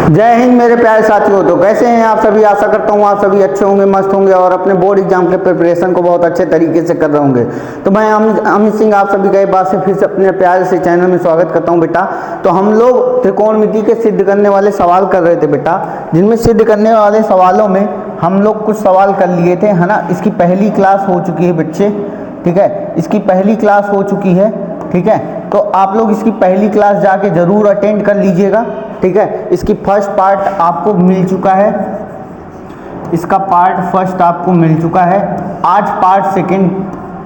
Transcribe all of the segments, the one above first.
जय हिंद मेरे प्यारे साथियों। तो कैसे हैं आप सभी? आशा करता हूँ आप सभी अच्छे होंगे, मस्त होंगे और अपने बोर्ड एग्जाम के प्रिपरेशन को बहुत अच्छे तरीके से कर रहे होंगे। तो मैं अमित सिंह आप सभी का एक बार से फिर से अपने प्यारे से चैनल में स्वागत करता हूँ बेटा। तो हम लोग त्रिकोणमिति के सिद्ध करने वाले सवाल कर रहे थे बेटा, जिनमें सिद्ध करने वाले सवालों में हम लोग कुछ सवाल कर लिए थे, है ना। इसकी पहली क्लास हो चुकी है बच्चे, ठीक है, इसकी पहली क्लास हो चुकी है, ठीक है। तो आप लोग इसकी पहली क्लास जाके जरूर अटेंड कर लीजिएगा, ठीक है। इसकी फर्स्ट पार्ट आपको मिल चुका है, इसका पार्ट फर्स्ट आपको मिल चुका है। आज पार्ट सेकंड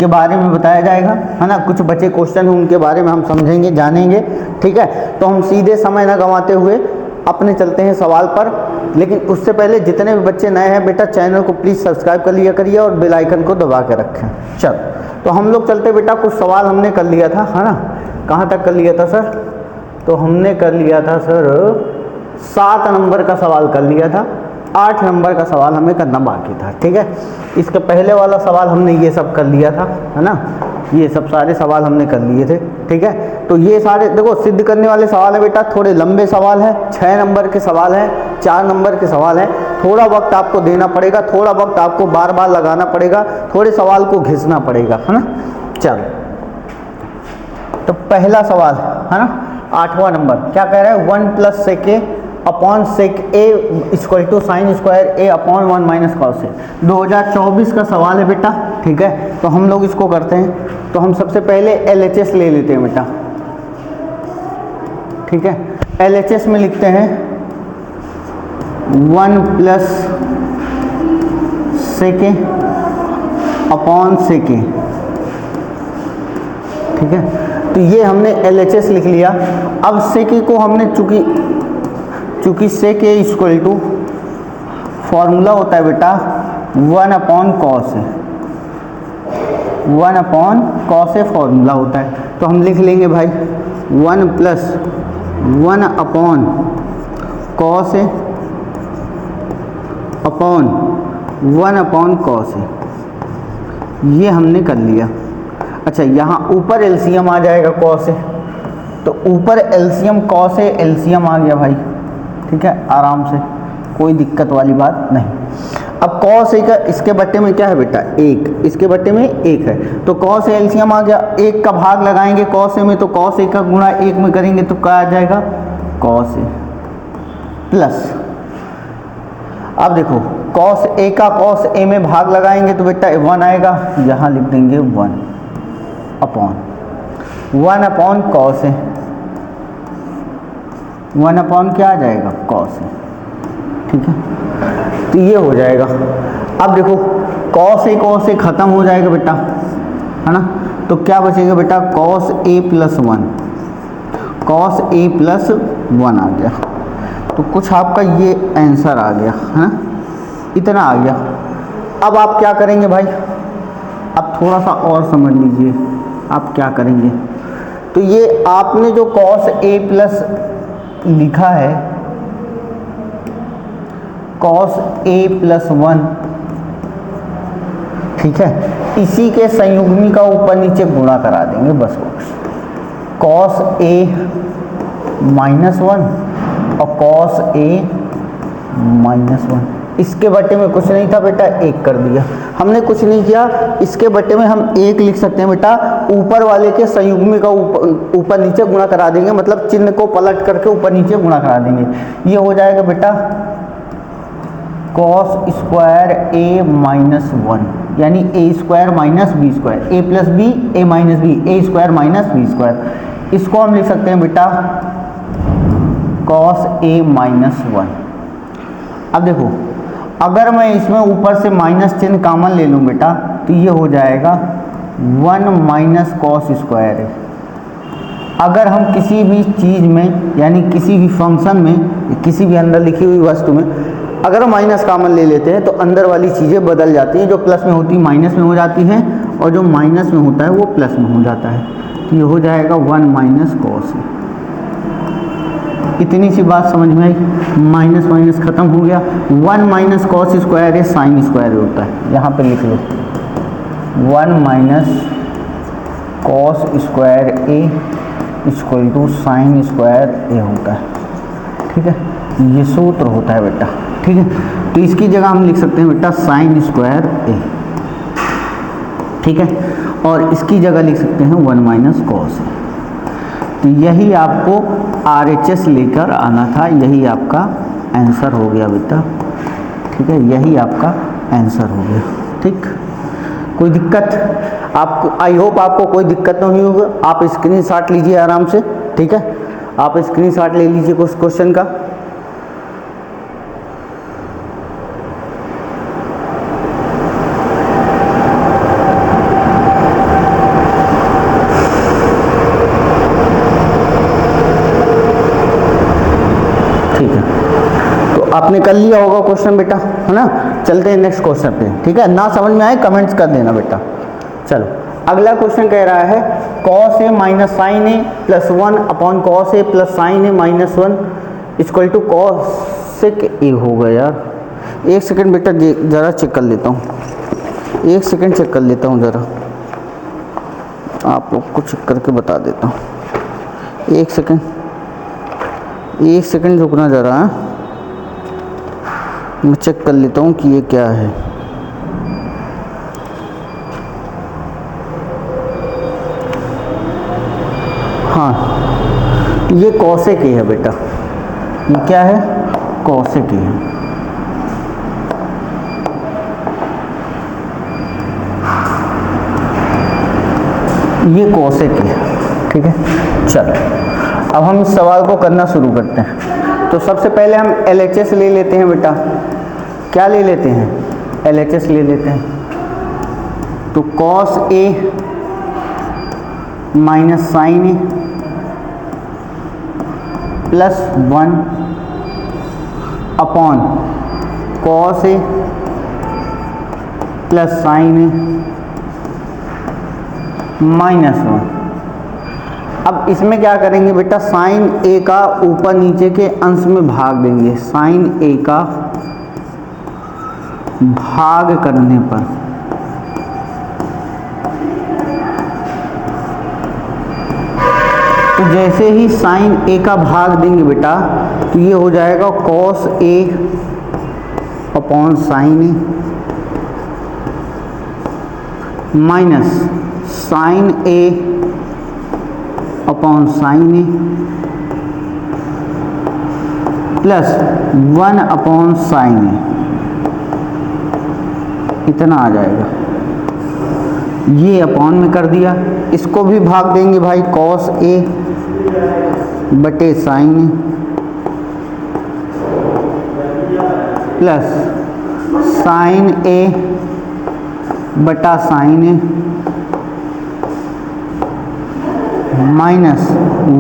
के बारे में बताया जाएगा, है ना। कुछ बचे क्वेश्चन उनके बारे में हम समझेंगे, जानेंगे, ठीक है। तो हम सीधे समय न गंवाते हुए अपने चलते हैं सवाल पर। लेकिन उससे पहले जितने भी बच्चे नए हैं बेटा, चैनल को प्लीज़ सब्सक्राइब कर लिया करिए और बेल आइकन को दबा के रखें। चल, तो हम लोग चलते बेटा, कुछ सवाल हमने कर लिया था, है ना। कहाँ तक कर लिया था सर? तो हमने कर लिया था सर 7 नंबर का सवाल कर लिया था, 8 नंबर का सवाल हमें करना बाकी था, ठीक है। इसके पहले वाला सवाल हमने ये सब कर लिया था, है ना। ये सब सारे सवाल हमने कर लिए थे, ठीक है। तो ये सारे देखो सिद्ध करने वाले सवाल है बेटा, थोड़े लंबे सवाल है, 6 नंबर के सवाल है, 4 नंबर के सवाल है। थोड़ा वक्त आपको देना पड़ेगा, थोड़ा वक्त आपको बार बार लगाना पड़ेगा, थोड़े सवाल को घिसना पड़ेगा, है ना। चलो, तो पहला सवाल है ना, 8वां नंबर क्या कह रहा है? 1 + sec a upon sec a equal to sine square a upon 1 minus cos a। 2024 का सवाल है बेटा, ठीक है। तो हम लोग इसको करते हैं, तो हम सबसे पहले LHS ले लेते हैं बेटा, ठीक है। LHS में लिखते हैं 1 + sec a upon sec a, ठीक है। तो ये हमने LHS लिख लिया। अब sec a को हमने चूंकि sec a equal to formula होता है बेटा 1 upon cos a, 1 upon cos a formula होता है। तो हम लिख लेंगे भाई 1 + 1 upon cos a upon 1 upon cos a, ये हमने कर लिया। अच्छा, यहाँ ऊपर एलसीएम आ जाएगा कॉस a, तो ऊपर एलसीएम कॉस a एलसीएम आ गया भाई, ठीक है, आराम से, कोई दिक्कत वाली बात नहीं। अब कॉस a का इसके बट्टे में क्या है बेटा? 1, इसके बट्टे में 1 है, तो कॉस a एलसीएम आ गया। 1 का भाग लगाएंगे कॉस a में, तो कॉस a का गुणा 1 में करेंगे तो क्या आ जाएगा? कॉस a प्लस, अब देखो कॉस a का कॉस a में भाग लगाएंगे तो बेटा 1 आएगा, यहाँ लिख देंगे 1 upon 1 upon cos a, 1 upon क्या आ जाएगा? कॉस a, ठीक है। तो ये हो जाएगा। अब देखो कॉस a खत्म हो जाएगा बेटा, है ना। तो क्या बचेगा बेटा? कॉस a + 1, कॉस a + 1 आ गया। तो कुछ आपका ये आंसर आ गया, है ना, इतना आ गया। अब आप क्या करेंगे भाई? अब थोड़ा सा और समझ लीजिए आप क्या करेंगे। तो ये आपने जो cos a+ लिखा है, cos a + 1, ठीक है, इसी के संयुग्मी का ऊपर नीचे गुणा करा देंगे बस। cos a - 1 और cos a - 1, इसके बट्टे में कुछ नहीं था बेटा, 1 कर दिया। हमने कुछ नहीं किया, इसके बट्टे में हम 1 लिख सकते हैं बेटा, ऊपर वाले के संयुग्मी का ऊपर नीचे गुणा करा देंगे, मतलब चिन्ह को पलट करके ऊपर नीचे गुणा करा देंगे। ये हो जाएगा बेटा cos स्क्वायर a - 1, यानी a² - b², a + b a - b, a² - b²। इसको हम लिख सकते हैं बेटा cos a - 1। अब देखो, अगर मैं इसमें ऊपर से माइनस चिन्ह कॉमन ले लूँ बेटा, तो ये हो जाएगा 1 - cos स्क्वायर है। अगर हम किसी भी चीज़ में, यानी किसी भी फंक्शन में, किसी भी अंदर लिखी हुई वस्तु में अगर माइनस कॉमन ले लेते हैं तो अंदर वाली चीज़ें बदल जाती हैं। जो प्लस में होती है माइनस में हो जाती हैं, और जो माइनस में होता है वो प्लस में हो जाता है। तो ये हो जाएगा 1 - cos। इतनी सी बात समझ में आई, माइनस माइनस खत्म हो गया। 1 - cos स्क्वायर है, साइन स्क्वायर होता है, यहाँ पे लिख लो 1 - cos square a equal to sine square A होता है, ठीक है। ये सूत्र होता है बेटा, ठीक है। तो इसकी जगह हम लिख सकते हैं बेटा साइन स्क्वायर ए, ठीक है, और इसकी जगह लिख सकते हैं 1 माइनस कॉस ए। तो यही आपको RHS लेकर आना था, यही आपका आंसर हो गया बेटा, ठीक है, यही आपका आंसर हो गया, ठीक। कोई दिक्कत आपको, आई होप आपको कोई दिक्कत नहीं होगी। आप स्क्रीनशॉट लीजिए आराम से, ठीक है, आप स्क्रीनशॉट ले लीजिए उस क्वेश्चन का। ठीक है, तो आपने कर लिया होगा क्वेश्चन बेटा, है ना। चलते हैं नेक्स्ट क्वेश्चन पे, ठीक है। ना समझ में आए कमेंट्स कर देना बेटा। चलो अगला क्वेश्चन कह रहा है cos A minus sine A plus 1 upon cos A plus sine A minus 1 equal to cosec A होगा। यार एक सेकंड बेटा, ज़रा चेक कर लेता हूँ, एक सेकंड चेक कर लेता हूँ ज़रा, आप लोग को चेक करके बता देता हूँ। एक सेकंड रुकना ज़रा, मैं चेक कर लेता हूँ कि ये क्या है। हाँ, ये कॉसेक ए है बेटा, ये क्या है, कॉसेक ए है। ये कॉसेक ए है, ठीक है। चलो अब हम इस सवाल को करना शुरू करते हैं। तो सबसे पहले हम LHS ले लेते हैं बेटा, क्या ले लेते हैं, LHS ले लेते हैं। तो cos A minus sine A plus 1 upon cos A plus sine A minus 1। अब इसमें क्या करेंगे बेटा, साइन ए का ऊपर नीचे के अंश में भाग देंगे। साइन ए का भाग करने पर तो जैसे ही साइन ए का भाग देंगे बेटा, तो ये हो जाएगा cos A upon sine A minus sine A upon sine A plus 1 upon sine ए, इतना आ जाएगा। ये अपॉन में कर दिया, इसको भी भाग देंगे भाई, कॉस ए बटे साइन ए प्लस साइन ए बटा sine A minus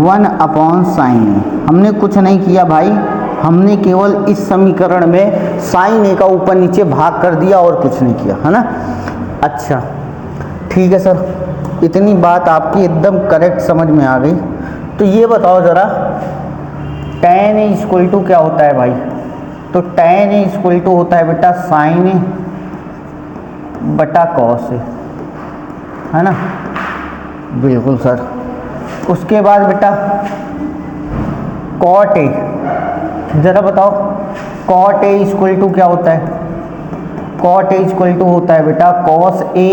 1 upon sine ए। हमने कुछ नहीं किया भाई, हमने केवल इस समीकरण में साइन ए का ऊपर नीचे भाग कर दिया और कुछ नहीं किया, है ना। अच्छा ठीक है सर, इतनी बात आपकी एकदम करेक्ट समझ में आ गई। तो ये बताओ ज़रा, tan ए इक्वल टू क्या होता है भाई। तो tan ए इक्वल टू होता है बेटा साइन ए बटा कॉस ए, है ना। बिल्कुल सर। उसके बाद बेटा कॉट ए, ज़रा बताओ कॉट ए इक्वल टू क्या होता है। कॉट ए इक्वल टू होता है बेटा कॉस ए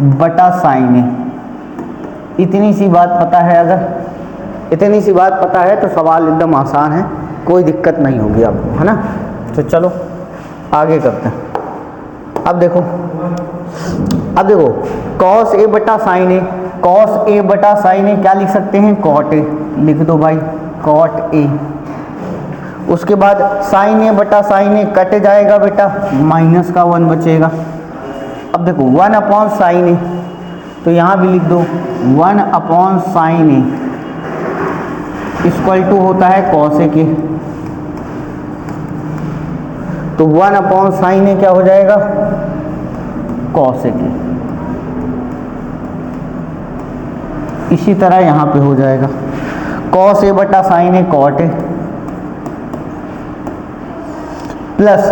बटा साइन ए। इतनी सी बात पता है, अगर इतनी सी बात पता है तो सवाल एकदम आसान है, कोई दिक्कत नहीं होगी आपको, है ना। तो चलो आगे करते हैं। अब देखो कॉस ए बटा साइन ए, कॉस ए बटा साइन ए क्या लिख सकते हैं, कॉट ए लिख दो भाई, कॉट ए। उसके बाद साइन ए बटा साइन ए कट जाएगा बेटा, माइनस का 1 बचेगा। अब देखो 1 अपॉन साइन ए, तो यहाँ भी लिख दो 1 upon sine A equal to होता है कॉसेक ए। तो 1 अपॉन साइन ए क्या हो जाएगा, कॉसेक ए। इसी तरह यहाँ पे हो जाएगा कॉस ए बटा sine A cot A plus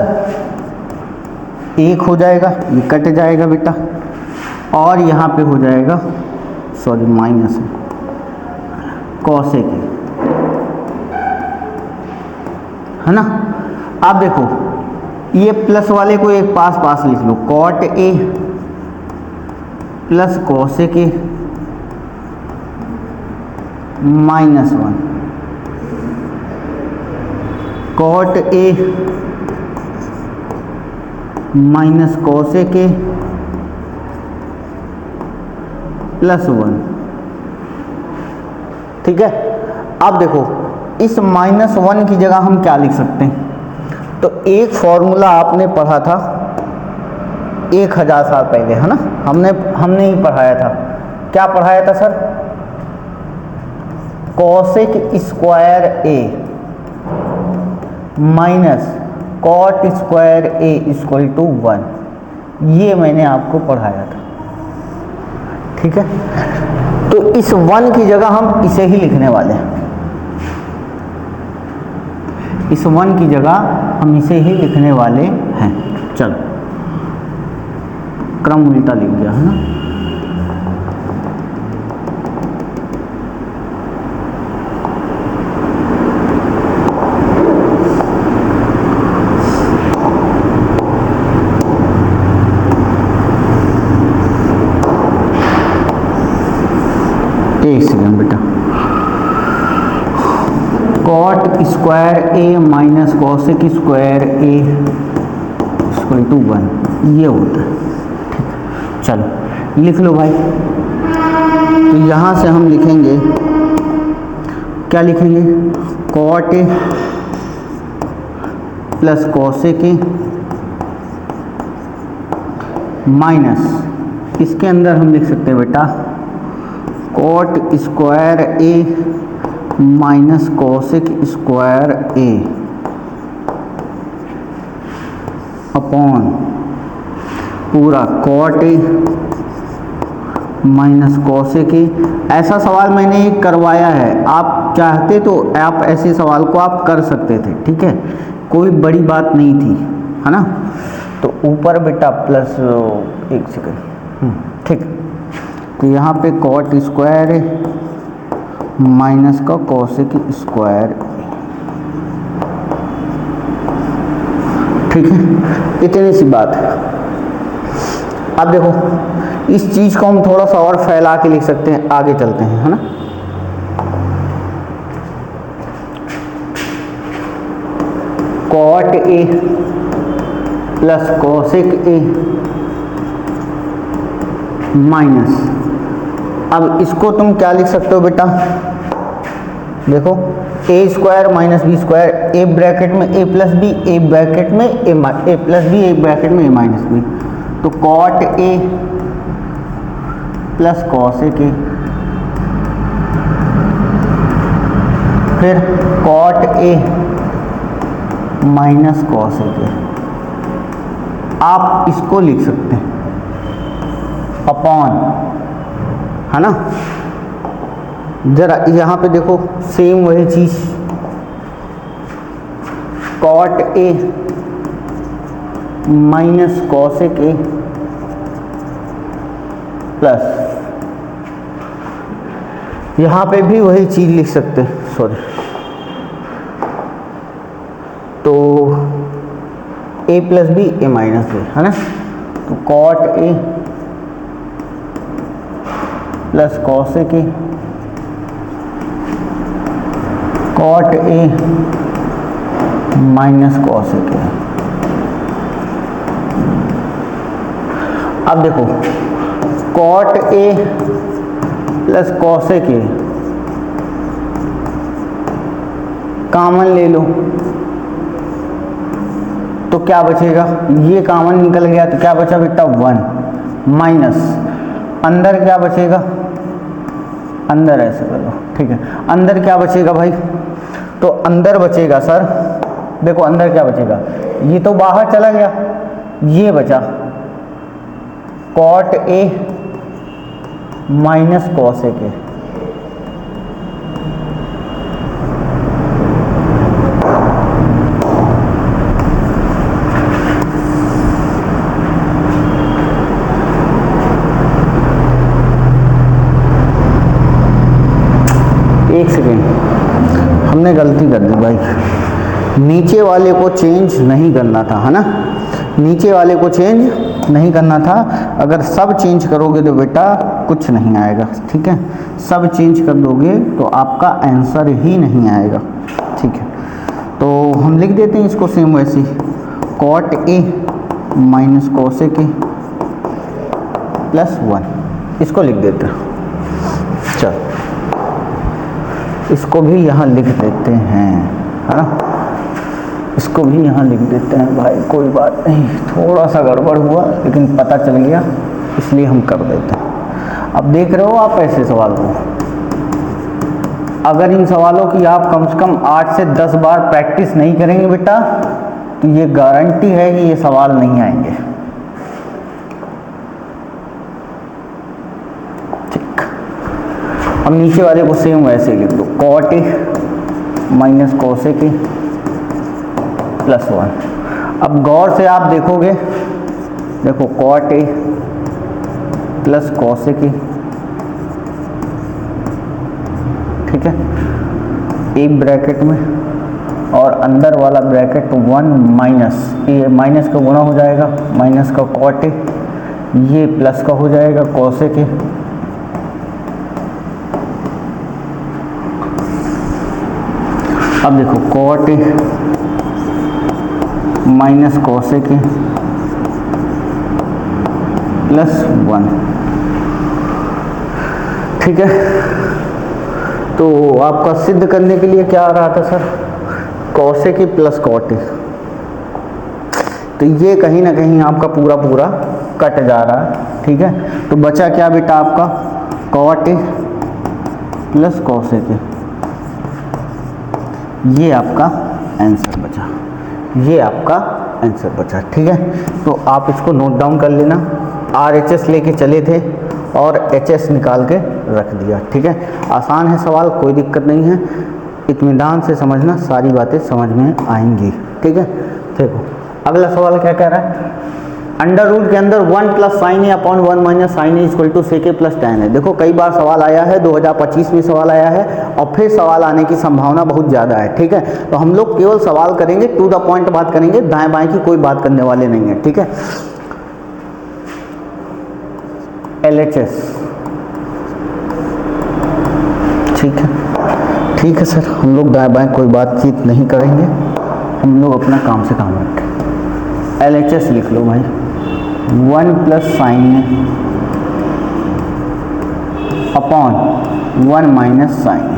1 हो जाएगा, ये कट जाएगा बेटा, और यहाँ पे हो जाएगा सॉरी माइनस कॉसेक ए। है ना। अब देखो ये प्लस वाले को एक पास पास लिख लो, cot A plus cosec A -1, cot A minus cosec A +1। ठीक है। अब देखो इस -1 की जगह हम क्या लिख सकते हैं, तो एक फॉर्मूला आपने पढ़ा था 1000 साल पहले, है ना, हमने ही पढ़ाया था। क्या पढ़ाया था sir? Cosec square A minus cot square A equal to 1, ये मैंने आपको पढ़ाया था। ठीक है, तो इस 1 की जगह हम इसे ही लिखने वाले हैं, इस 1 की जगह हम इसे ही लिखने वाले हैं। चलो क्रम उल्टा लिख गया, है ना। एक सेकंड बेटा, cot square A minus cosec square A equal to 1, ये होता है। ठीक है, चलो लिख लो भाई। तो यहाँ से हम लिखेंगे, क्या लिखेंगे, cot A plus cosec A minus, इसके अंदर हम लिख सकते हैं बेटा cot square A minus cosec square A upon पूरा cot A minus cosec A. ऐसा सवाल मैंने एक करवाया है, आप चाहते तो आप ऐसे सवाल को आप कर सकते थे। ठीक है, कोई बड़ी बात नहीं थी, है ना। तो ऊपर बेटा प्लस, एक सेकंड, ठीक। तो यहाँ पे कॉट स्क्वायर माइनस का कोसेक स्क्वायर, ठीक है, इतनी सी बात है। अब देखो इस चीज को हम थोड़ा सा और फैला के लिख सकते हैं, आगे चलते हैं, है ना। Cot A plus cosec A minus, अब इसको तुम क्या लिख सकते हो बेटा, देखो A square minus B square, A bracket में A plus B, A bracket में A plus B, A bracket में ए माइनस बी। तो cot A plus cosec A, फिर cot A minus cosec A, आप इसको लिख सकते हैं अपॉन, है ना। जरा यहाँ पे देखो सेम वही चीज, cot A minus cosec A plus, यहाँ पे भी वही चीज लिख सकते हैं, सॉरी, तो A plus B A minus B, है ना। तो cot A plus cosec A, cot A minus cosec A. अब देखो cot A plus cosec A common ले लो, तो क्या बचेगा, ये कॉमन निकल गया, तो क्या बचा बेटा 1 माइनस, अंदर क्या बचेगा, अंदर ऐसे कर लो, ठीक है, अंदर क्या बचेगा भाई, तो अंदर बचेगा सर, देखो अंदर क्या बचेगा, ये तो बाहर चला गया, ये बचा cot A minus cosec A. एक सेकेंड, हमने गलती कर दी भाई, नीचे वाले को चेंज नहीं करना था, है ना, नीचे वाले को चेंज नहीं करना था। अगर सब चेंज करोगे तो बेटा कुछ नहीं आएगा, ठीक है, सब चेंज कर दोगे तो आपका आंसर ही नहीं आएगा, ठीक है। तो हम लिख देते हैं इसको सेम वैसे ही, cot A minus cosec A plus 1, इसको लिख देते हैं। चल इसको भी यहाँ लिख देते हैं, है ना, इसको भी यहाँ लिख देते हैं भाई, कोई बात नहीं, थोड़ा सा गड़बड़ हुआ लेकिन पता चल गया इसलिए हम कर देते हैं। अब देख रहे हो आप ऐसे सवाल को, अगर इन सवालों की आप कम से कम 8 से 10 बार प्रैक्टिस नहीं करेंगे बेटा तो ये गारंटी है कि ये सवाल नहीं आएंगे, ठीक। अब नीचे वाले को सेम वैसे ही लिख दो, cot A minus cosec A plus 1। अब गौर से आप देखोगे, देखो cot A plus cosec A, ठीक है, एक ब्रैकेट में और अंदर वाला ब्रैकेट 1 माइनस, ये माइनस का गुणा हो जाएगा, माइनस का कॉट ए, ये प्लस का हो जाएगा कोसेक ए। अब देखो cot A minus cosec A plus 1, ठीक है। तो आपका सिद्ध करने के लिए क्या आ रहा था sir, cosec A plus cot A, तो ये कहीं ना कहीं आपका पूरा पूरा कट जा रहा है, ठीक है। तो बचा क्या बेटा आपका, cot A plus cosec A, ये आपका आंसर बचा, ये आपका आंसर बचा, ठीक है। तो आप इसको नोट डाउन कर लेना, RHS लेके चले थे और HS निकाल के रख दिया, ठीक है। आसान है सवाल, कोई दिक्कत नहीं है, इत्मीनान से समझना, सारी बातें समझ में आएंगी, ठीक है। देखो अगला सवाल क्या कह रहा है, अंडर रूट के अंदर 1 plus sine A upon 1 minus sine A equal to sec A plus tan है। देखो कई बार सवाल आया है, 2025 में सवाल आया है और फिर सवाल आने की संभावना बहुत ज़्यादा है, ठीक है। तो हम लोग केवल सवाल करेंगे, टू द पॉइंट बात करेंगे, दाएं बाएं की कोई बात करने वाले नहीं है, ठीक है। LHS, ठीक है, ठीक है सर, हम लोग दाएं बाएं कोई बातचीत नहीं करेंगे, हम लोग अपना काम से काम रखें। LHS लिख लो भाई, 1 plus sine upon 1 minus sine,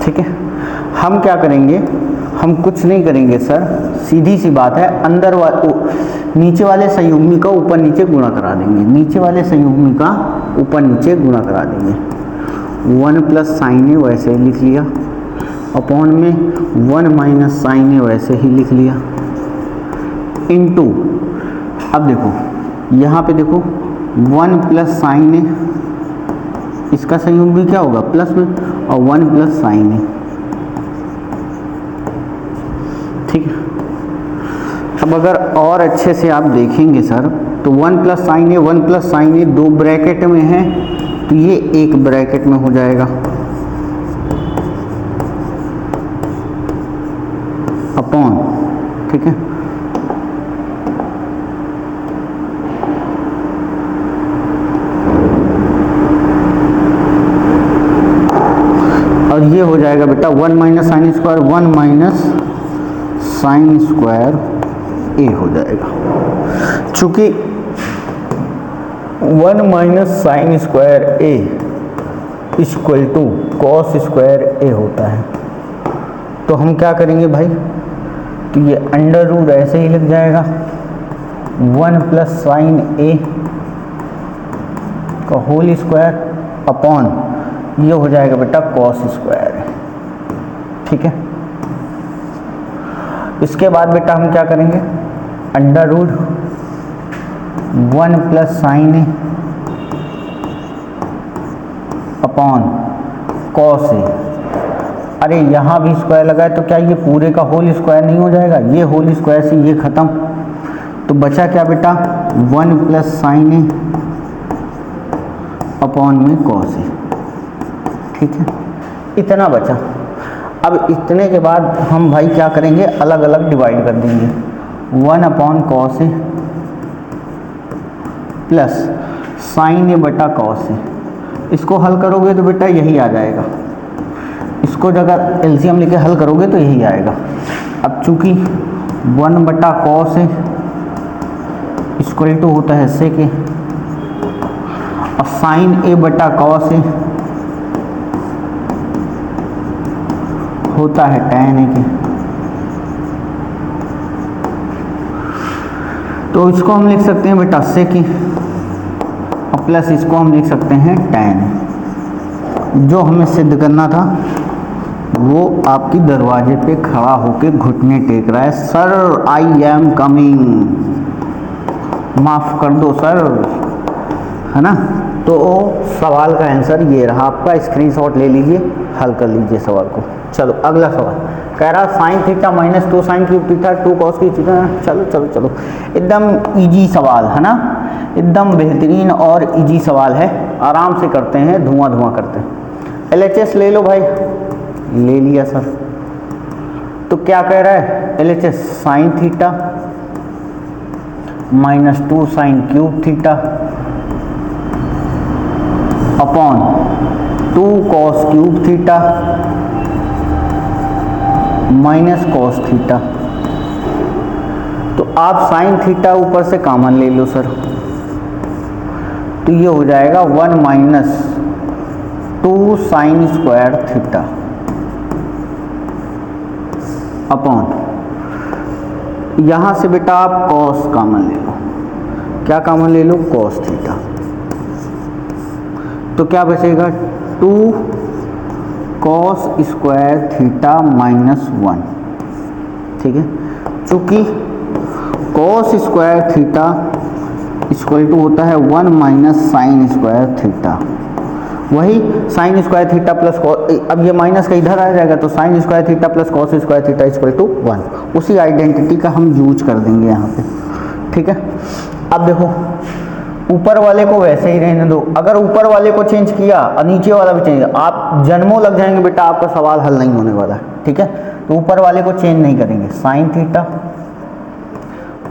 ठीक है। हम क्या करेंगे, हम कुछ नहीं करेंगे सर, सीधी सी बात है, अंदर नीचे वाले संयुग्मी का ऊपर नीचे गुणा करा देंगे, नीचे वाले संयुग्मी का ऊपर नीचे गुणा करा देंगे। 1 प्लस साइन ए वैसे ही लिख लिया, अपॉन में 1 माइनस साइन ए वैसे ही लिख लिया, इनटू, अब देखो यहाँ पे देखो 1 प्लस साइन ए, इसका संयोग भी क्या होगा प्लस में, और 1 प्लस साइन ए, ठीक है। अब अगर और अच्छे से आप देखेंगे सर तो 1 प्लस साइन ए, 1 प्लस साइन ए 2 ब्रैकेट में है तो ये एक ब्रैकेट में हो जाएगा, अपॉन, ठीक है। और ये हो जाएगा बेटा 1 minus sine square, 1 minus sine square A हो जाएगा। चूंकि 1 minus sine square A equal to cos square A होता है, तो हम क्या करेंगे भाई, तो ये अंडर रूट ऐसे ही लग जाएगा, 1 प्लस साइन ए का होल स्क्वायर अपॉन ये हो जाएगा बेटा कॉस स्क्वायर, ठीक है। इसके बाद बेटा हम क्या करेंगे, under root 1 plus sine A upon cos ए, अरे यहाँ भी स्क्वायर लगा है तो क्या ये पूरे का होल स्क्वायर नहीं हो जाएगा, ये होल स्क्वायर से ये खत्म, तो बचा क्या बेटा 1 प्लस साइन ए अपॉन में कॉस ए, ठीक है, इतना बचा। अब इतने के बाद हम भाई क्या करेंगे, अलग अलग डिवाइड कर देंगे। 1/cos ए प्लस साइन ए बटा कॉस ए, इसको हल करोगे तो बेटा यही आ जाएगा, इसको अगर एलसीएम लेके हल करोगे तो यही आएगा। अब चूंकि 1/cos ए इक्वल टू होता है सेक ए और साइन ए बटा कॉस ए होता है tan ए के, तो इसको हम लिख सकते हैं बेटा सेक ए और प्लस इसको हम लिख सकते हैं tan ए। जो हमें सिद्ध करना था वो आपकी दरवाजे पे खड़ा होके घुटने टेक रहा है, सर आई एम कमिंग, माफ़ कर दो सर, है ना। तो सवाल का आंसर ये रहा आपका, स्क्रीनशॉट ले लीजिए, हल कर लीजिए सवाल को। चलो अगला सवाल कह रहा sine theta minus 2 sine cube theta 2 cos की थीटा। चलो चलो चलो, एकदम इजी सवाल है ना, एकदम बेहतरीन और इजी सवाल है, आराम से करते हैं, धुआं धुआं करते हैं। LHS ले लो भाई, ले लिया सर। तो क्या कह रहा है LHS, sine theta minus 2 sine cube theta upon 2 cos cube theta minus cos theta. तो आप साइन थीटा ऊपर से कॉमन ले लो सर, तो ये हो जाएगा 1 minus 2 sign square theta upon, यहां से बेटा आप कॉस कॉमन ले लो, क्या कॉमन ले लो, कॉस थीटा। तो क्या बचेगा 2 कॉस स्क्वायर थीटा माइनस 1, ठीक है। चूंकि cos square theta equal to होता है 1 माइनस साइन स्क्वायर थीटा, वही sine square theta plus cos, अब ये माइनस का इधर आ जाएगा तो sine square theta plus cos square theta equal to 1, उसी आइडेंटिटी का हम यूज कर देंगे यहाँ पे, ठीक है। अब देखो ऊपर वाले को वैसे ही रहने दो, अगर ऊपर वाले को चेंज किया और नीचे वाला भी चेंज, आप जन्मों लग जाएंगे बेटा, आपका सवाल हल नहीं होने वाला है, ठीक है। तो ऊपर वाले को चेंज नहीं करेंगे, sine theta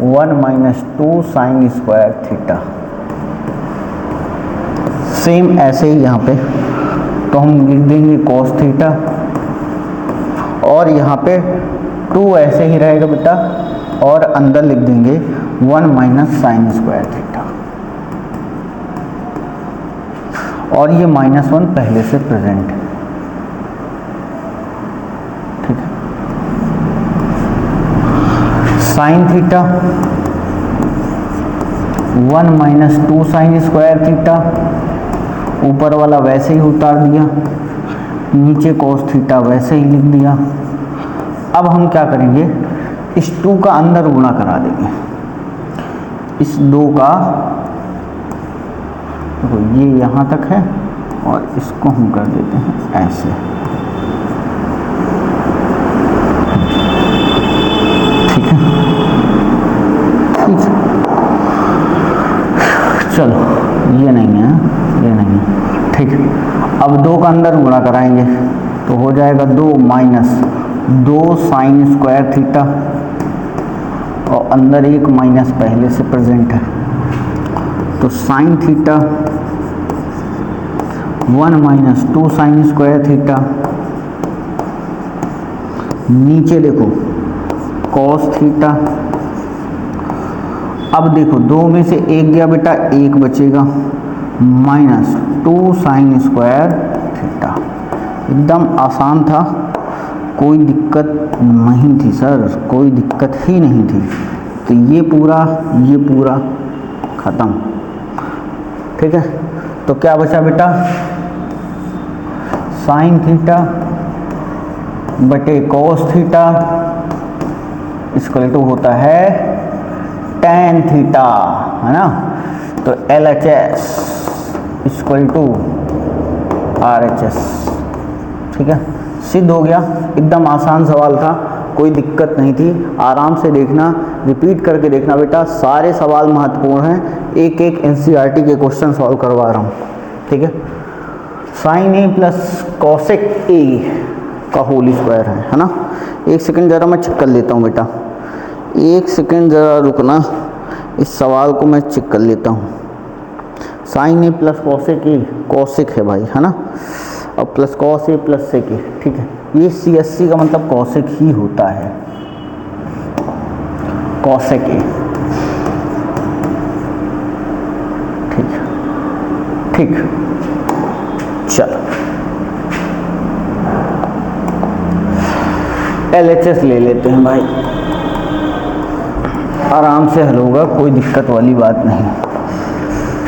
1 minus 2 sign square theta, same ऐसे ही यहाँ पे तो हम लिख देंगे कॉस थीटा और यहाँ पे 2 ऐसे ही रहेगा बेटा और अंदर लिख देंगे 1 माइनस साइन स्क्वायर थीटा, और ये -1 पहले से प्रेजेंट है, ठीक है। Sine theta 1 minus 2 sign square theta, ऊपर वाला वैसे ही उतार दिया, नीचे कॉस थीटा वैसे ही लिख दिया। अब हम क्या करेंगे, इस 2 का अंदर गुणा करा देंगे, इस 2 का, तो ये यहाँ तक है और इसको हम कर देते हैं ऐसे, ठीक है, ठीक है। चलो ये नहीं है, ये नहीं है, ठीक है। अब 2 का अंदर गुणा कराएंगे तो हो जाएगा 2 माइनस 2 साइन स्क्वायर थीटा और अंदर एक माइनस पहले से प्रेजेंट है, तो sine theta 1 minus 2 sign square theta, नीचे देखो कॉस थीटा। अब देखो 2 में से 1 गया बेटा, 1 बचेगा, माइनस 2 साइन स्क्वायर थीटा। एकदम आसान था, कोई दिक्कत नहीं थी सर, कोई दिक्कत ही नहीं थी। तो ये पूरा ख़त्म, ठीक है। तो क्या बचा बेटा, साइन थीटा बटे कॉस थीटा इक्वल टू होता है tan थीटा, है ना। तो LHS इक्वल टू RHS, ठीक है, सिद्ध हो गया। एकदम आसान सवाल था, कोई दिक्कत नहीं थी, आराम से देखना, रिपीट करके देखना बेटा, सारे सवाल महत्वपूर्ण हैं, एक एक NCERT के क्वेश्चन सॉल्व करवा रहा हूँ, ठीक है। Sine A plus cosec A का होल स्क्वायर है ना। एक सेकंड ज़रा मैं चेक कर लेता हूँ बेटा, एक सेकंड ज़रा रुकना, इस सवाल को मैं चेक कर लेता हूँ। Sine A plus cosec A, cosec है भाई है ना, और plus cos A plus sec A, ठीक है। ये CSC का मतलब कॉसेक ही होता है, कॉसेक ए, ठीक ठीक। चलो LHS ले लेते हैं भाई, आराम से हल होगा, कोई दिक्कत वाली बात नहीं।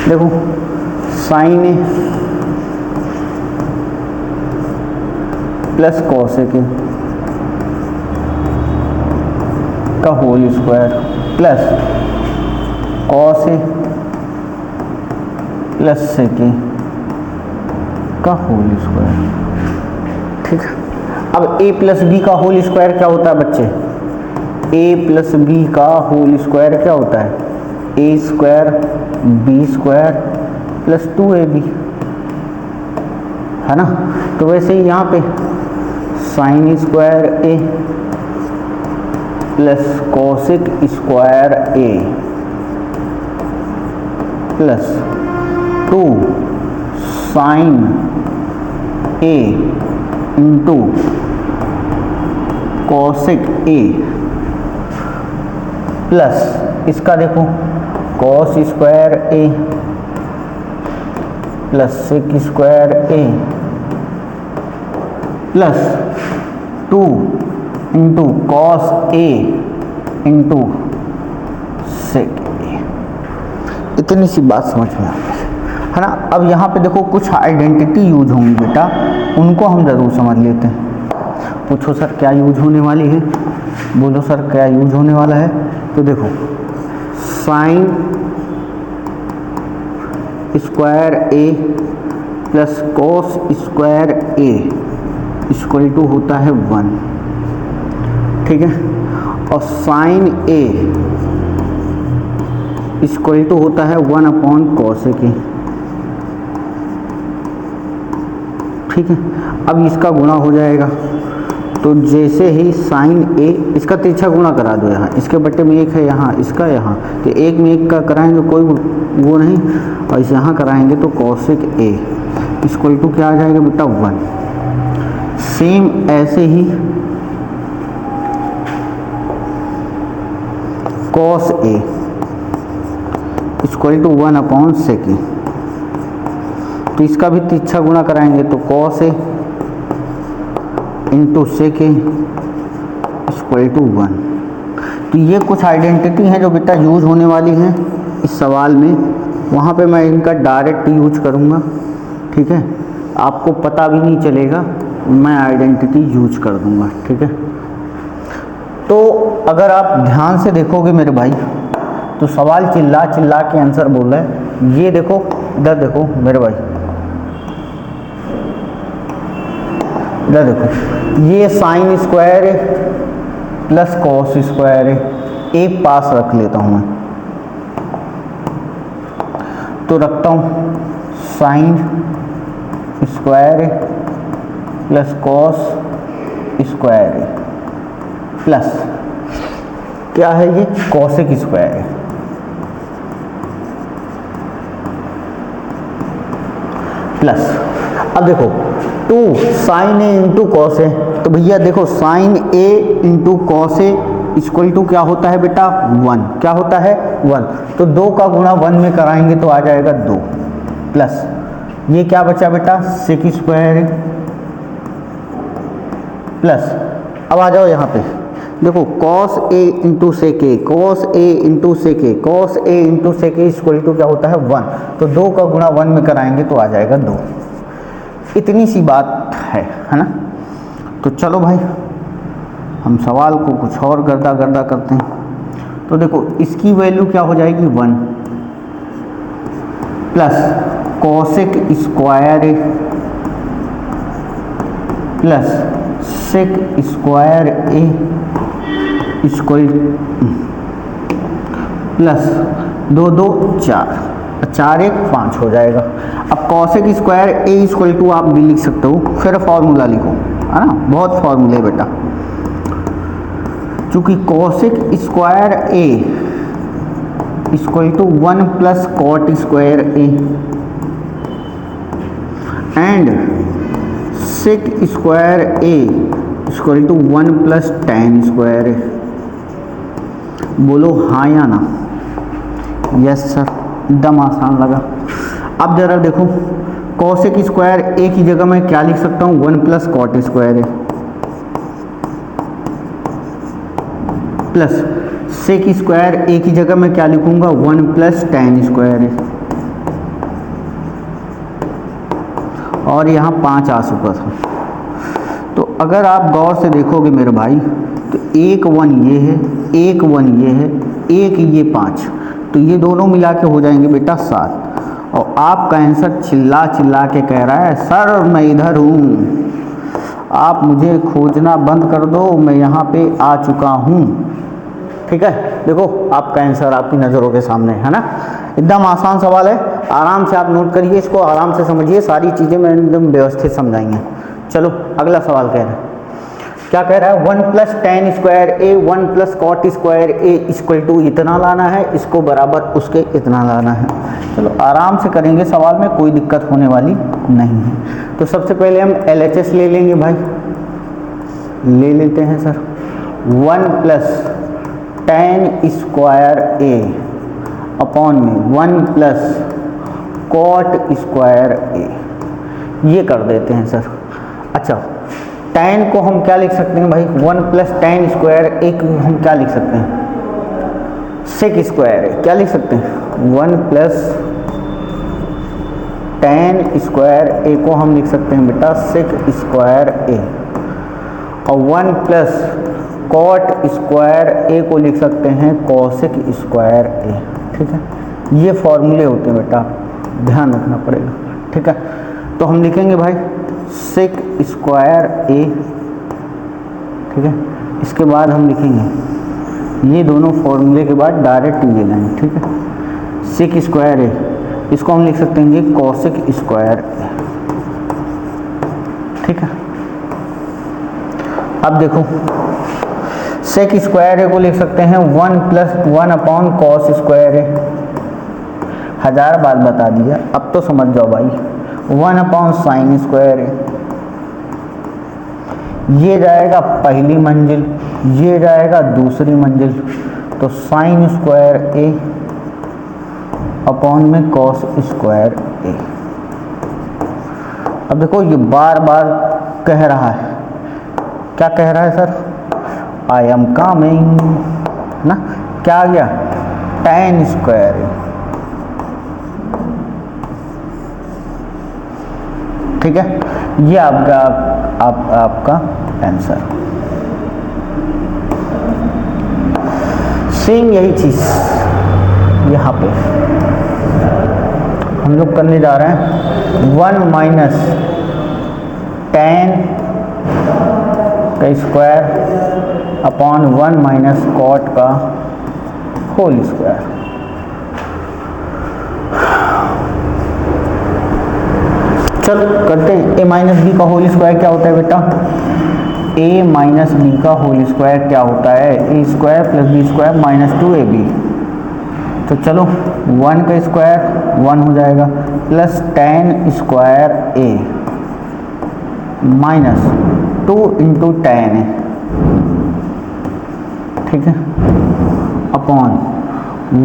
देखो sine A plus cosec A का whole square plus cos A plus sec A का होल स्क्वायर, ठीक है। अब a प्लस बी का होल स्क्वायर क्या होता है बच्चे, a प्लस बी का होल स्क्वायर क्या होता है, a square b square plus 2ab, है ना। तो वैसे ही यहाँ पे sine square a plus cosec square a plus 2 sine a into cosec a plus इसका देखो cos square a plus sec square a plus 2 into cos a into sec a। इतनी सी बात समझ में आ गई है ना। अब यहाँ पे देखो कुछ आइडेंटिटी यूज होंगी बेटा, उनको हम ज़रूर समझ लेते हैं। पूछो सर क्या यूज होने वाली है, बोलो सर क्या यूज होने वाला है। तो देखो sine square a plus cos square a equal to होता है 1, ठीक है। और साइन a इक्वल टू होता है 1 अपॉन कॉसेक a, ठीक है। अब इसका गुणा हो जाएगा, तो जैसे ही साइन a इसका तिरछा गुणा करा दो, यहाँ इसके बट्टे में 1 है, यहाँ इसका यहाँ, तो 1 में 1 का कराएंगे कोई वो नहीं, और इसे यहाँ कराएंगे तो कॉसेक a इक्वल टू क्या आ जाएगा बेटा 1। सेम ऐसे ही cos a equal to 1 upon sec a, तो इसका भी तिरछा गुणा कराएंगे तो cos a into sec a equal to 1। तो ये कुछ आइडेंटिटी हैं जो बेटा यूज होने वाली हैं इस सवाल में, वहाँ पे मैं इनका डायरेक्ट यूज करूँगा, ठीक है। आपको पता भी नहीं चलेगा, मैं आइडेंटिटी यूज कर दूँगा, ठीक है। तो अगर आप ध्यान से देखोगे मेरे भाई, तो सवाल चिल्ला चिल्ला के आंसर बोल रहा है। ये देखो इधर देखो मेरे भाई, इधर देखो, ये sine square plus cos square एक पास रख लेता हूँ मैं, तो रखता हूँ sine square plus cos square plus क्या है ये कॉसेक स्क्वायर प्लस, अब देखो 2 sine A into cos A, तो भैया देखो sine A into cos A equal to क्या होता है बेटा 1, क्या होता है 1, तो 2 का गुणा 1 में कराएंगे तो आ जाएगा 2, प्लस ये क्या बचा बेटा सेक स्क्वायर प्लस, अब आ जाओ यहाँ पे देखो cos A into sec A, cos A into sec A, cos A into sec A equal to क्या होता है 1, तो 2 का गुणा 1 में कराएंगे तो आ जाएगा 2। इतनी सी बात है ना। तो चलो भाई हम सवाल को कुछ और गर्दा गर्दा करते हैं। तो देखो इसकी वैल्यू क्या हो जाएगी 1 plus cosec square plus sec square A equal plus 2 2 4, 4 1 5 हो जाएगा। अब cosec square A equal to आप भी लिख सकते हो, फिर फॉर्मूला लिखो, है ना, बहुत फॉर्मूले बेटा। चूंकि cosec square A equal to 1 plus cot square A and sec square A equal to 1 plus tan square A. बोलो हाँ या ना? यस सर, एकदम आसान लगा। अब जरा देखो, कोसेक स्क्वायर ए की जगह मैं क्या लिख सकता हूँ? 1 प्लस कॉट स्क्वायर ए प्लस सेक स्क्वायर ए की जगह मैं क्या लिखूंगा? 1 प्लस tan स्क्वायर ए। और यहाँ 5 आ चुका था। तो अगर आप गौर से देखोगे मेरे भाई, तो 1 1 ये है, 1 1 ये है, 1 ये 5, तो ये दोनों मिला के हो जाएंगे बेटा 7। और आपका आंसर चिल्ला चिल्ला के कह रहा है सर मैं इधर हूँ, आप मुझे खोजना बंद कर दो, मैं यहाँ पे आ चुका हूँ। ठीक है, देखो आपका आंसर आपकी नज़रों के सामने है ना। एकदम आसान सवाल है, आराम से आप नोट करिए, इसको आराम से समझिए, सारी चीज़ें मैंने एकदम व्यवस्थित समझाई हैं। चलो अगला सवाल कह रहा है, क्या कह रहा है? 1 plus tan square A 1 plus cot square A equal to इतना लाना है, इसको बराबर उसके इतना लाना है। चलो आराम से करेंगे, सवाल में कोई दिक्कत होने वाली नहीं है। तो सबसे पहले हम LHS ले लेंगे भाई, ले लेते हैं sir. 1 plus tan square A upon में 1 प्लस कॉट स्क्वायर ए, ये कर देते हैं सर। अच्छा, tan को हम क्या लिख सकते हैं भाई? 1 प्लस tan स्क्वायर ए को हम क्या लिख सकते हैं? सेक स्क्वायर ए, क्या लिख सकते हैं? 1 प्लस tan स्क्वायर ए को हम लिख सकते हैं बेटा सेक स्क्वायर ए, और 1 प्लस कॉट स्क्वायर ए को लिख सकते हैं कोसेक स्क्वायर ए। ठीक है, ये फॉर्मूले होते हैं बेटा, ध्यान रखना पड़ेगा। ठीक है, तो हम लिखेंगे भाई सेक स्क्वायर ए। ठीक है, इसके बाद हम लिखेंगे ये दोनों फॉर्मूले के बाद डायरेक्ट ये लाइन। ठीक है, सेक स्क्वायर ए, इसको हम लिख सकते हैं कोसेक स्क्वायर ए। ठीक है, अब देखो सेक स्क्वायर ए को लिख सकते हैं 1 प्लस 1 अपॉन कॉस स्क्वायर ए। 1000 बात बता दिया, अब तो समझ जाओ भाई। 1 अपॉन साइन स्क्वायर ए, ये जाएगा पहली मंजिल, ये जाएगा दूसरी मंजिल, तो साइन स्क्वायर ए अपॉन में कॉस स्क्वायर ए। अब देखो ये बार बार कह रहा है, क्या कह रहा है सर? आई एम कमिंग ना, क्या आ गया? tan स्क्वायर ए। ठीक है, ये आपका आंसर। सेम यही चीज यहाँ पे हम लोग करने जा रहे हैं। 1 माइनस tan का स्क्वायर अपॉन 1 माइनस कॉट का होल स्क्वायर। चल करते हैं। a माइनस बी का होल स्क्वायर क्या होता है बेटा? a माइनस बी का होल स्क्वायर क्या होता है? a square plus B square minus 2ab। तो चलो 1 का स्क्वायर 1 हो जाएगा, plus tan square a minus 2 into tan a। ठीक है, अपॉन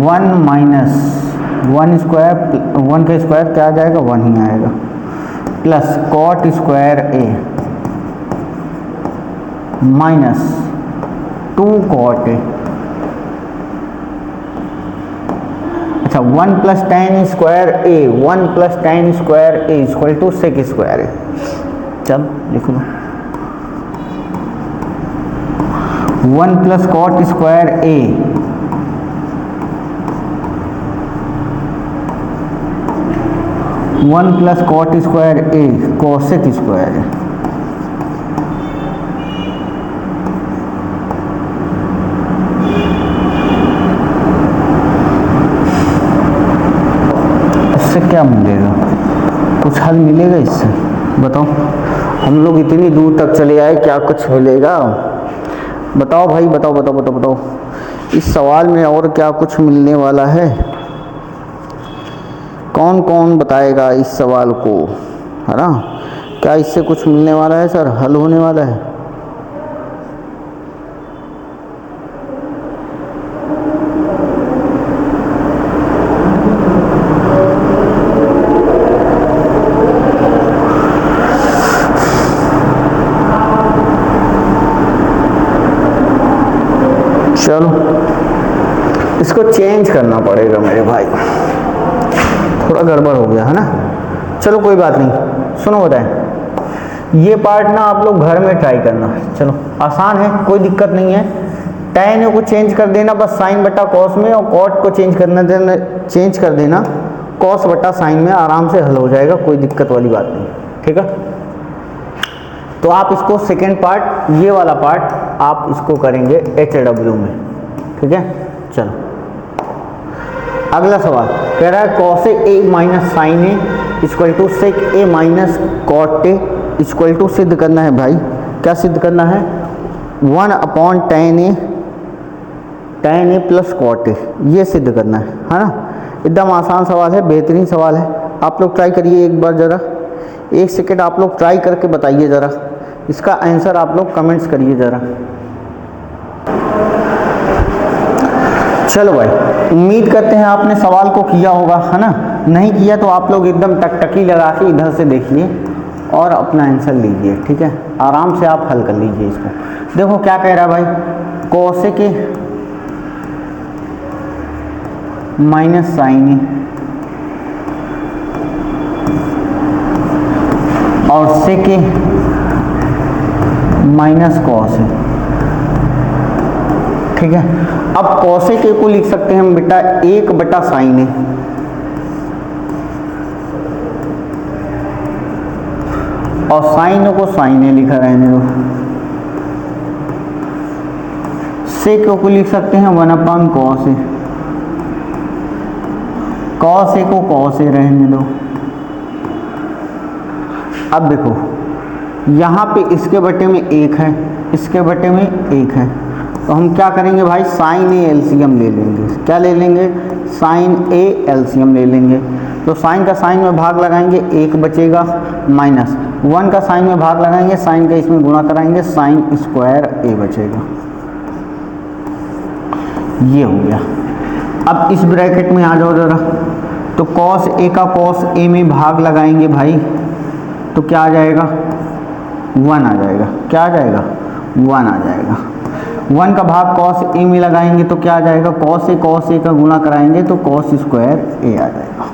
1 माइनस 1 स्क्वायर, 1 का स्क्वायर क्या आ जाएगा? 1 ही आएगा, plus cot square A minus 2 cot A. अच्छा, 1 plus tan square A, 1 plus tan square A equal to sec square A. चल लिख लो, 1 plus cot square A one plus cot square A cosec square A. इससे क्या मिलेगा? कुछ हल मिलेगा इससे? बताओ, हम लोग इतनी दूर तक चले आए, क्या कुछ मिलेगा? बताओ भाई, बताओ बताओ बताओ बताओ, इस सवाल में और क्या कुछ मिलने वाला है? कौन कौन बताएगा इस सवाल को, है ना? क्या इससे कुछ मिलने वाला है सर, हल होने वाला है? चलो इसको चेंज करना पड़ेगा मेरे भाई, थोड़ा गड़बड़ हो गया है ना। चलो कोई बात नहीं, सुनो बताएं, ये पार्ट ना आप लोग घर में ट्राई करना। चलो आसान है, कोई दिक्कत नहीं है। tan को चेंज कर देना बस साइन बटा कॉस में, और कॉट को चेंज कर देना कॉस बटा साइन में, आराम से हल हो जाएगा, कोई दिक्कत वाली बात नहीं। ठीक है, तो आप इसको सेकेंड पार्ट, ये वाला पार्ट आप इसको करेंगे HW में। ठीक है, चलो अगला सवाल कह रहा है cos A minus sine A equal to sec A minus cot A equal to, सिद्ध करना है भाई। क्या सिद्ध करना है? 1 upon tan A plus cot A, ये सिद्ध करना है ना। एकदम आसान सवाल है, बेहतरीन सवाल है। आप लोग ट्राई करिए एक बार, ज़रा 1 सेकेंड आप लोग ट्राई करके बताइए ज़रा, इसका आंसर आप लोग कमेंट्स करिए ज़रा। चलो भाई, उम्मीद करते हैं आपने सवाल को किया होगा, है ना। नहीं किया तो आप लोग एकदम टकटकी लगा के इधर से देखिए और अपना आंसर लीजिए। ठीक है, आराम से आप हल कर लीजिए इसको। देखो क्या कह रहा है भाई, कोसेक माइनस साइन ए और सेक माइनस कॉस है। ठीक है, अब कॉसेक को लिख सकते हैं हम बेटा 1 बटा साइन ए, और साइन को साइन ए लिखा रहने दो। सेक को लिख सकते हैं 1 अपॉन कॉस ए, कॉस ए को कॉस ए रहने दो। अब देखो यहाँ पे इसके बटे में 1 है, इसके बटे में 1 है, तो हम क्या करेंगे भाई, साइन ए एलसीएम ले लेंगे। क्या ले लेंगे? साइन ए एलसीएम ले लेंगे। तो साइन का साइन में भाग लगाएंगे, 1 बचेगा, माइनस 1 का साइन में भाग लगाएंगे, साइन का इसमें गुणा कराएंगे, साइन स्क्वायर ए बचेगा। ये हो गया। अब इस ब्रैकेट में आ जाओ ज़रा, तो कॉस ए का कॉस ए में भाग लगाएंगे भाई, तो क्या आ जाएगा? 1 आ जाएगा। क्या आ जाएगा? 1 आ जाएगा। 1 का भाग कॉस ए में लगाएंगे तो क्या आ जाएगा? कॉस ए का गुणा कराएंगे तो कॉस स्क्वायर ए आ जाएगा।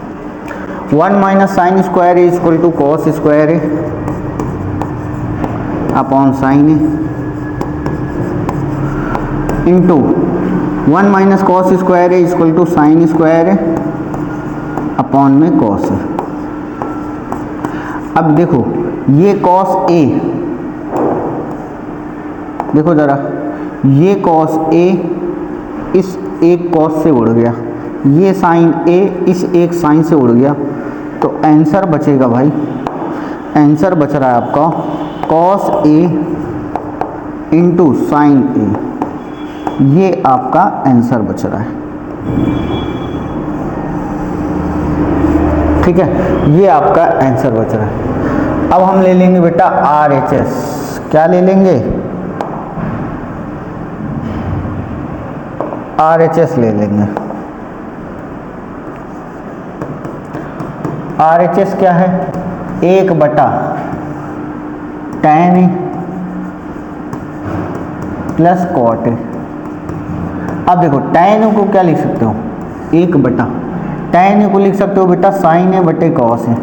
1 minus sine square A equal to cos square A upon sine A into 1 minus cos square A equal to sine square A upon में कॉस ए। अब देखो ये कॉस ए, देखो ज़रा, ये कॉस ए इस एक कॉस से उड़ गया, ये साइन ए इस एक साइन से उड़ गया, तो आंसर बचेगा भाई, आंसर बच रहा है आपका कॉस ए इंटू साइन ए, ये आपका आंसर बच रहा है। ठीक है, ये आपका आंसर बच रहा है। अब हम ले लेंगे बेटा RHS। क्या ले लेंगे? RHS ले लेंगे। RHS क्या है? 1 बटा tan A plus cot A. अब देखो tan को क्या लिख सकते हो? 1 बटा tan ए को लिख सकते हो बेटा साइन ए बटे कॉस ए।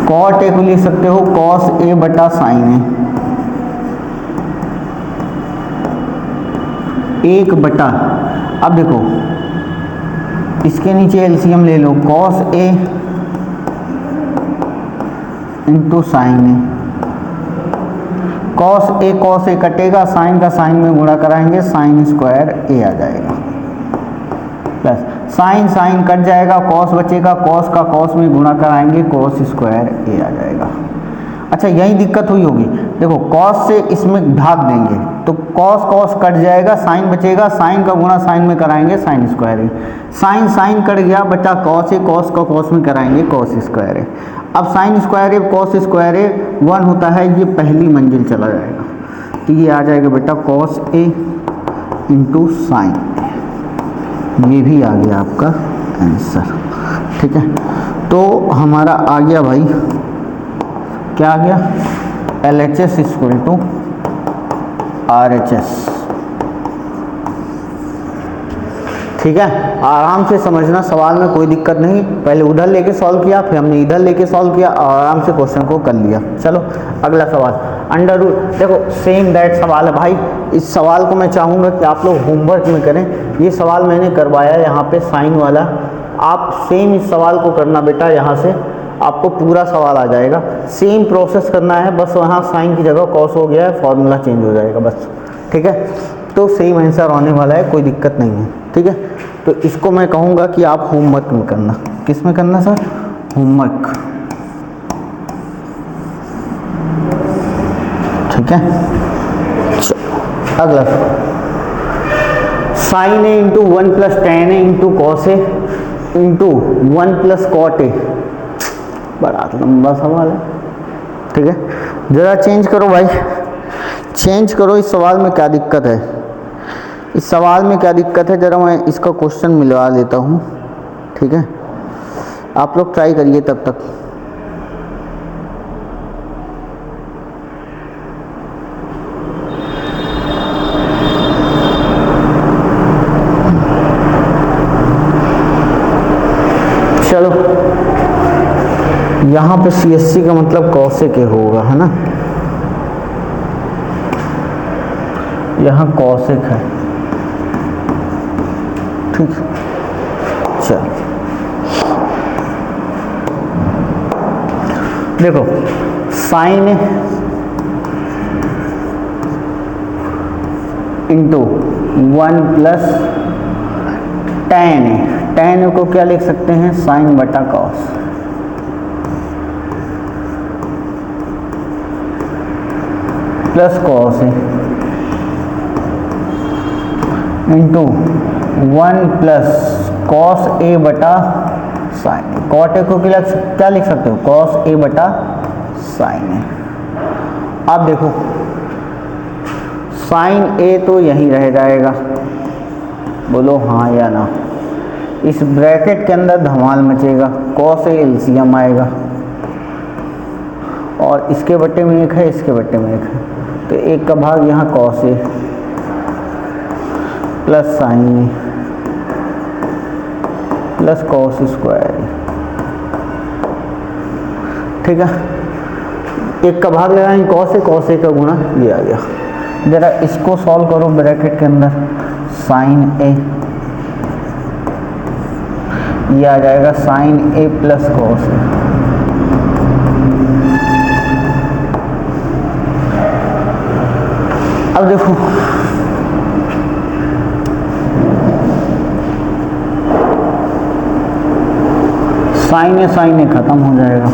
कॉट ए को लिख सकते हो कॉस ए बटा साइन ए। 1 बटा, अब देखो इसके नीचे एलसीएम ले लो, cos A into sine A. Cos ए कटेगा, साइन का साइन में गुणा कराएंगे, साइन स्क्वायर ए आ जाएगा, प्लस साइन साइन कट जाएगा, कॉस बचेगा, कॉस का कॉस में गुणा कराएंगे, कॉस स्क्वायर ए आ जाएगा। अच्छा यही दिक्कत हुई होगी, देखो कॉस से इसमें भाग देंगे तो कॉस कॉस कट जाएगा, साइन बचेगा, साइन का गुणा साइन में कराएंगे साइन स्क्वायर ए, साइन साइन कट गया बचा कॉस ए, कॉस का कॉस में कराएंगे कॉस स्क्वायर ए। अब sign square A cos square A 1 होता है, ये पहली मंजिल चला जाएगा, तो ये आ जाएगा बेटा कॉस ए इंटू साइन, ये भी आ गया आपका आंसर। ठीक है, तो हमारा आ गया भाई, क्या आ गया, LHS इक्वल टू RHS। ठीक है, आराम से समझना, सवाल में कोई दिक्कत नहीं, पहले उधर लेके सॉल्व किया, फिर हमने इधर लेके सॉल्व किया और आराम से क्वेश्चन को कर लिया। चलो अगला सवाल, अंडर रूट, देखो सेम दैट सवाल है भाई, इस सवाल को मैं चाहूँगा कि आप लोग होमवर्क में करें। ये सवाल मैंने करवाया यहाँ पे साइन वाला, आप सेम इस सवाल को करना बेटा, यहाँ से आपको पूरा सवाल आ जाएगा, सेम प्रोसेस करना है, बस वहाँ साइन की जगह कॉस हो गया है, फॉर्मूला चेंज हो जाएगा बस। ठीक है, तो सेम आंसर आने वाला है, कोई दिक्कत नहीं है। ठीक है, तो इसको मैं कहूँगा कि आप होमवर्क में करना। किस में करना सर? होमवर्क। ठीक है, अगला sine A into 1 plus tan A into cos A into 1 plus cot A, बड़ा लंबा सवाल है। ठीक है, ज़रा चेंज करो भाई, चेंज करो, इस सवाल में क्या दिक्कत है, इस सवाल में क्या दिक्कत है, ज़रा मैं इसका क्वेश्चन मिलवा देता हूँ। ठीक है, आप लोग ट्राई करिए तब तक। चलो, यहाँ पे CSC का मतलब कॉसेक होगा, है ना, यहाँ कॉसेक है। ठीक, चल देखो, sine into 1 plus tan, tan को क्या लिख सकते हैं, साइन बटा cos, plus cos into 1 plus cos A बटा साइन, कॉट ए को क्या लिख सकते हो, कॉस ए बटा साइन ए। अब देखो साइन ए तो यहीं रह जाएगा, बोलो हाँ या ना, इस ब्रैकेट के अंदर धमाल मचेगा, कॉस ए एलसीएम आएगा, और इसके बट्टे में एक है, इसके बट्टे में एक है, तो एक का भाग यहाँ cos A plus sine A plus cos square ए। ठीक है, एक का भाग लगाएंगे कॉस ए का गुणा, ये आ गया। जरा इसको सॉल्व करो ब्रैकेट के अंदर, साइन ए, ये आ जाएगा sign A plus cos A. अब देखो साइन ए खत्म हो जाएगा,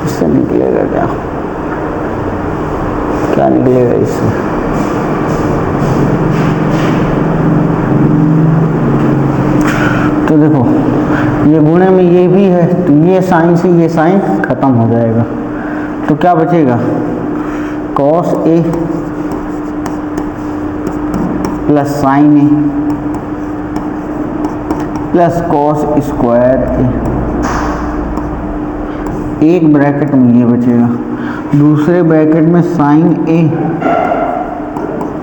इससे निकलेगा क्या, क्या निकलेगा इससे, तो देखो ये गुणे में ये भी है, तो ये साइन से ये साइन खत्म हो जाएगा, तो क्या बचेगा, cos A plus sine A plus cos square ए, एक ब्रैकेट में ये बचेगा, दूसरे ब्रैकेट में साइन ए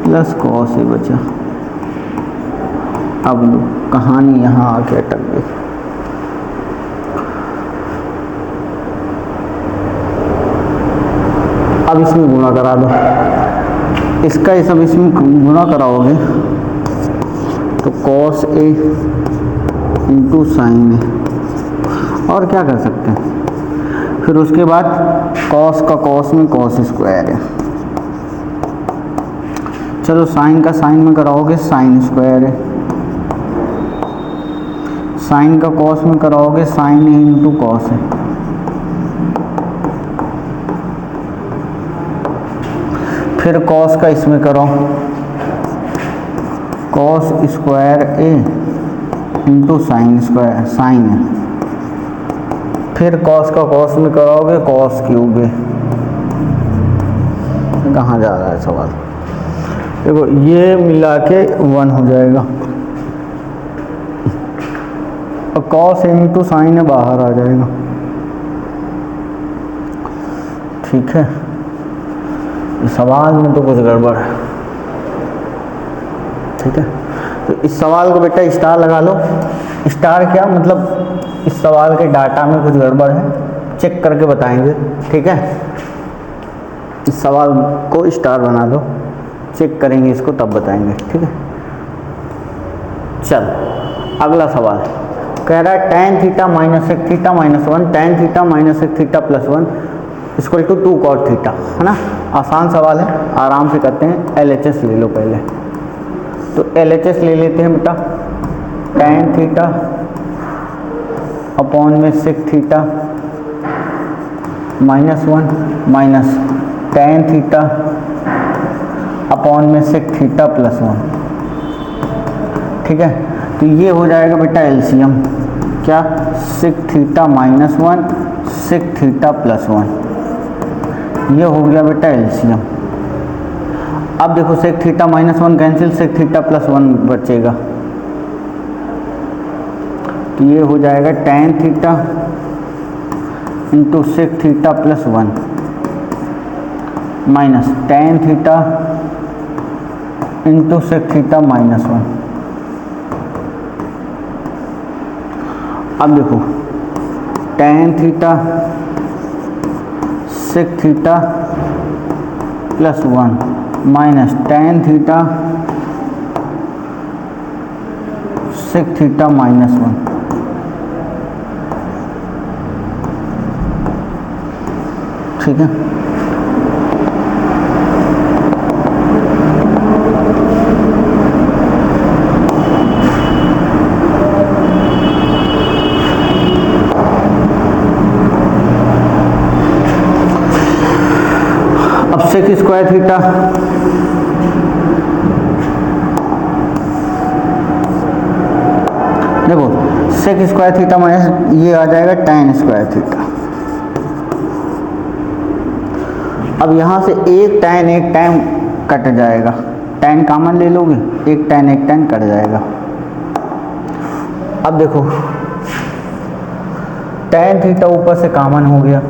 प्लस कॉस ए बचा। अब लो, कहानी यहाँ आके अटक गई। अब इसमें गुणा करा दो, इसका ये सब इसमें गुणा कराओगे तो कॉस ए इंटू साइन ए, और क्या कर सकते हैं, फिर उसके बाद कॉस का कॉस में कॉस स्क्वायर है। चलो साइन का साइन में कराओगे साइन स्क्वायर है, साइन का कॉस में कराओगे साइन इंटू कॉस है, फिर कॉस का इसमें करो कॉस स्क्वायर ए इंटू साइन स्क्वायर साइन है, फिर कॉस का कॉस में कराओगे कॉस क्यूब है। कहाँ जा रहा है सवाल, देखो ये मिला के 1 हो जाएगा और कॉस इंटू साइन है बाहर आ जाएगा। ठीक है, इस सवाल में तो कुछ गड़बड़ है। ठीक है, तो इस सवाल को बेटा स्टार लगा लो। स्टार क्या मतलब, इस सवाल के डाटा में कुछ गड़बड़ है, चेक करके बताएंगे। ठीक है, इस सवाल को स्टार बना दो, चेक करेंगे इसको तब बताएंगे। ठीक है, चल अगला सवाल कह रहा है tan थीटा माइनस एक theta minus 1 tan theta minus एक theta plus 1 equal to 2 cot theta, है ना। आसान सवाल है, आराम से करते हैं। LHS ले लो पहले, तो LHS ले लेते हैं बेटा। tan थीटा अपॉन में sec theta minus 1 minus tan theta upon में sec थीटा प्लस 1। ठीक है, तो ये हो जाएगा बेटा एलसीएम, क्या sec theta minus 1 sec theta plus 1, ये हो गया बेटा एलसीएम। अब देखो sec theta minus 1 cancel, sec theta plus 1 बचेगा, तो ये हो जाएगा tan theta into sec theta plus 1 minus tan theta into sec theta minus 1। अब देखो tan theta sec theta plus 1 minus tan theta sec theta minus 1। ठीक है, अब sec स्क्वायर थीटा देखो sec स्क्वायर थीटा माइनस ये आ जाएगा tan square theta. अब यहाँ से एक tan कट जाएगा, tan कॉमन ले लोगे, एक tan कट जाएगा। अब देखो tan थीटा ऊपर से कॉमन हो गया,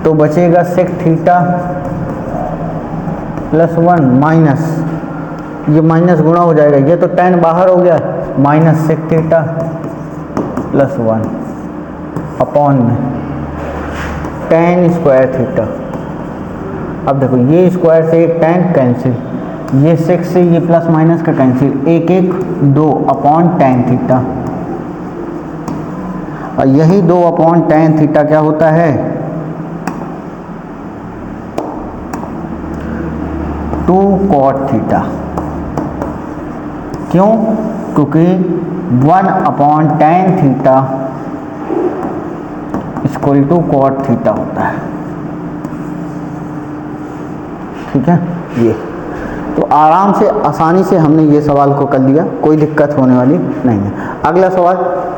तो बचेगा sec थीटा प्लस 1 माइनस, ये माइनस गुणा हो जाएगा, ये तो tan बाहर हो गया, minus sec theta plus 1 upon में tan स्क्वायर थीटा। अब देखो ये स्क्वायर से एक tan कैंसिल, ये sec से ये प्लस माइनस का कैंसिल, एक एक 2 अपॉन tan थीटा, और यही 2 अपॉन tan थीटा क्या होता है 2 cot थीटा। क्यों? क्योंकि 1 upon tan theta equal to cot theta होता है। ठीक है, ये तो आराम से आसानी से हमने ये सवाल को कर लिया, कोई दिक्कत होने वाली नहीं है। अगला सवाल,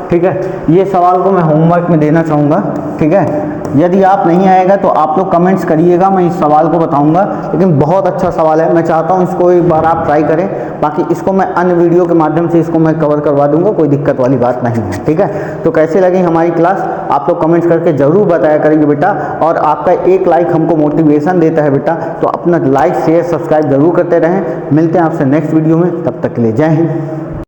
ठीक है, ये सवाल को मैं होमवर्क में देना चाहूँगा। ठीक है, यदि आप नहीं आएगा तो आप लोग कमेंट्स करिएगा, मैं इस सवाल को बताऊंगा, लेकिन बहुत अच्छा सवाल है, मैं चाहता हूँ इसको एक बार आप ट्राई करें। बाकी इसको मैं अन्य वीडियो के माध्यम से इसको मैं कवर करवा दूंगा, कोई दिक्कत वाली बात नहीं है। ठीक है, तो कैसे लगी हमारी क्लास आप लोग कमेंट्स करके ज़रूर बताया करेंगे बेटा, और आपका एक लाइक हमको मोटिवेशन देता है बेटा, तो अपना लाइक शेयर सब्सक्राइब जरूर करते रहें। मिलते हैं आपसे नेक्स्ट वीडियो में, तब तक के लिए जय हिंद।